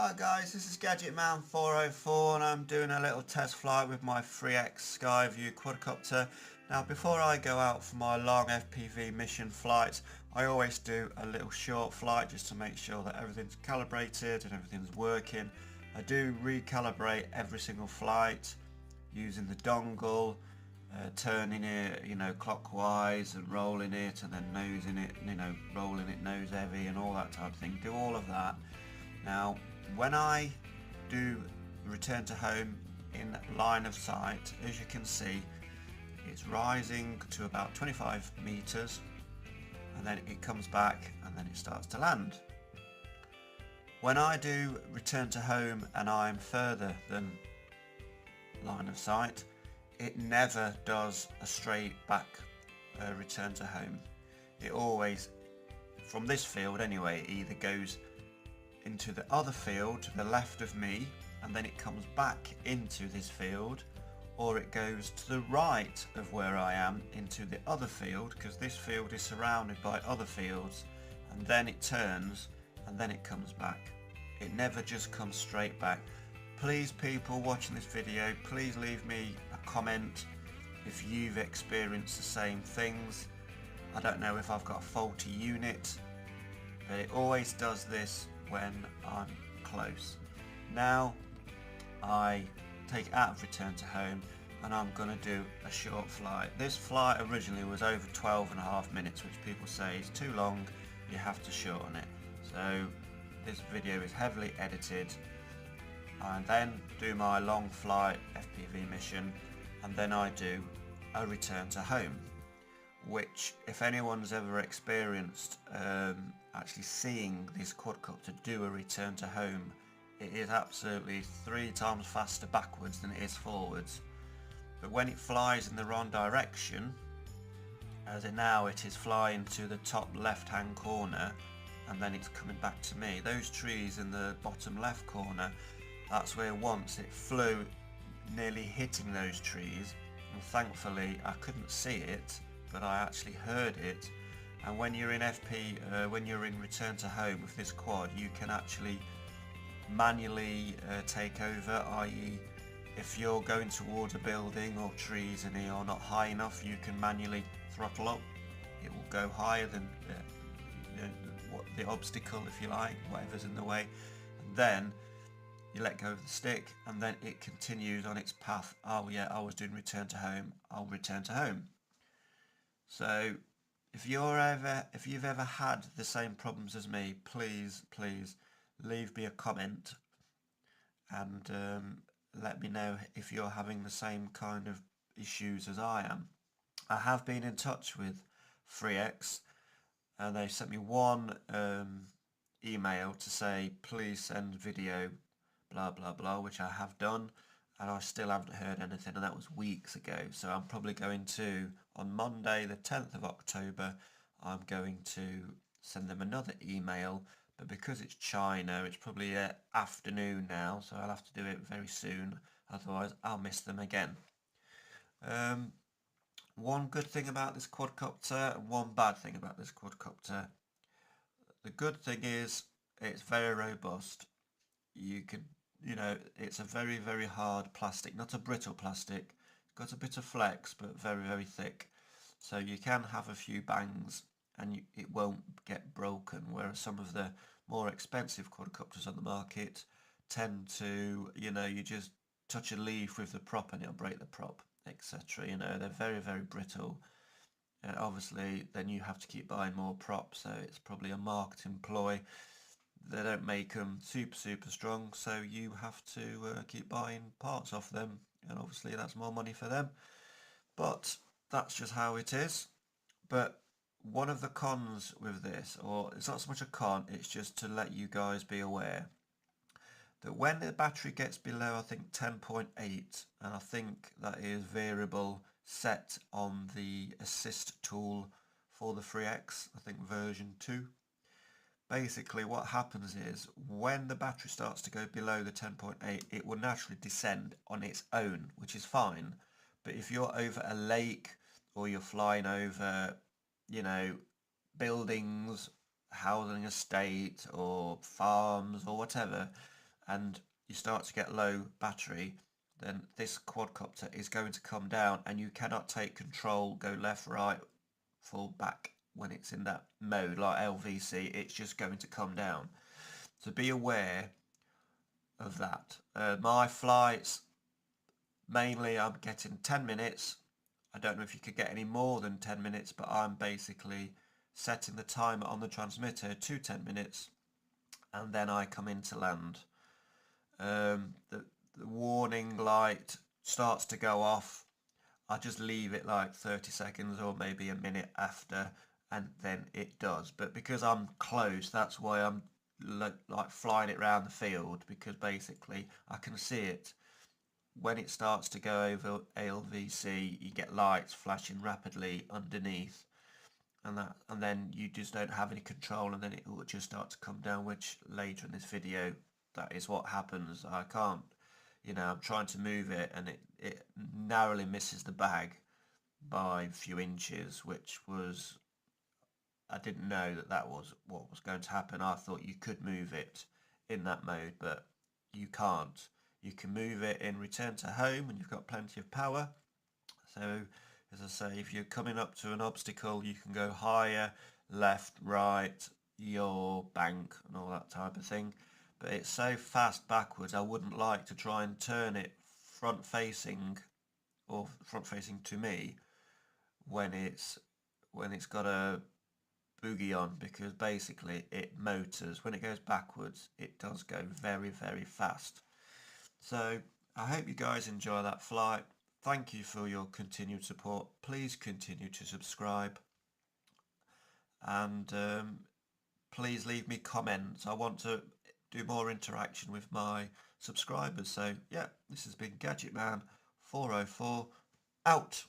Hi guys, this is Gadget Man 404 and I'm doing a little test flight with my FreeX Skyview quadcopter. Now before I go out for my long FPV mission flights, I always do a little short flight just to make sure that everything's calibrated and everything's working. I do recalibrate every single flight using the dongle, turning it, clockwise and rolling it and then nosing it, rolling it nose heavy and all that type of thing. Do all of that. Now, when I do return to home in line of sight, as you can see, it's rising to about 25 meters and then it comes back and then it starts to land. When I do return to home and I'm further than line of sight, it never does a straight back return to home. It always, from this field anyway, either goes into the other field to the left of me and then it comes back into this field, or it goes to the right of where I am into the other field, because this field is surrounded by other fields, and then it turns and then it comes back. It never just comes straight back. Please, people watching this video, please leave me a comment if you've experienced the same things. I don't know if I've got a faulty unit, but it always does this when I'm close. Now I take it out of return to home and I'm going to do a short flight. This flight originally was over 12.5 minutes, which people say is too long, you have to shorten it. So this video is heavily edited. I then do my long flight FPV mission and then I do a return to home, which, if anyone's ever experienced actually seeing this quadcopter do a return to home, it is absolutely 3 times faster backwards than it is forwards. But when it flies in the wrong direction, as in now it is flying to the top left hand corner and then it's coming back to me. Those trees in the bottom left corner, that's where once it flew, nearly hitting those trees, and thankfully I couldn't see it, but I actually heard it. And when you're in when you're in return to home with this quad, you can actually manually take over, i.e. if you're going towards a building or trees and you're not high enough, you can manually throttle up. It will go higher than the obstacle, if you like, whatever's in the way, and then you let go of the stick and then it continues on its path. Oh yeah, I was doing return to home, I'll return to home. So if you've ever had the same problems as me, please leave me a comment and let me know if you're having the same kind of issues as I am. I have been in touch with FreeX and they sent me one email to say please send video blah blah blah, which I have done, and I still haven't heard anything, and that was weeks ago. So I'm probably going to, on Monday the 10th of October, I'm going to send them another email, but because it's China, it's probably afternoon now, so I'll have to do it very soon, otherwise I'll miss them again. One good thing about this quadcopter and one bad thing about this quadcopter. The good thing is it's very robust. You can, it's a very hard plastic, not a brittle plastic. It's got a bit of flex, but very thick. So you can have a few bangs and it won't get broken, whereas some of the more expensive quadcopters on the market tend to, you just touch a leaf with the prop and it'll break the prop, etc. They're very brittle. Obviously, then you have to keep buying more props, so it's probably a marketing ploy. They don't make them super strong, so you have to keep buying parts off them, and obviously that's more money for them. But that's just how it is. But one of the cons with this, or it's not so much a con, it's just to let you guys be aware that when the battery gets below, I think 10.8, and I think that is variable set on the assist tool for the FreeX, I think version 2. Basically what happens is when the battery starts to go below the 10.8, it will naturally descend on its own, which is fine. But if you're over a lake or you're flying over, buildings, housing estate or farms or whatever, and you start to get low battery, then this quadcopter is going to come down and you cannot take control, go left, right, full back when it's in that mode like LVC. It's just going to come down. So be aware of that. My flights, mainly I'm getting 10 minutes. I don't know if you could get any more than 10 minutes, but I'm basically setting the timer on the transmitter to 10 minutes and then I come into land. The warning light starts to go off. I just leave it like 30 seconds or maybe a minute after, and then it does. But because I'm close, that's why I'm like flying it around the field, because basically I can see it. When it starts to go over ALVC, you get lights flashing rapidly underneath, and then you just don't have any control, and then it will just start to come down, which later in this video, that is what happens. I can't, I'm trying to move it and it narrowly misses the bag by a few inches, which was, I didn't know that was what was going to happen. I thought you could move it in that mode, but you can't. You can move it in return to home when you've got plenty of power. So, as I say, if you're coming up to an obstacle, you can go higher, left, right, your bank and all that type of thing. But it's so fast backwards, I wouldn't like to try and turn it front facing or front facing to me when it's got a boogie on, because basically it motors. When it goes backwards, it does go very, very fast. So I hope you guys enjoy that flight. Thank you for your continued support. Please continue to subscribe, and please leave me comments. I want to do more interaction with my subscribers. So yeah, this has been Gadget Man 404 out.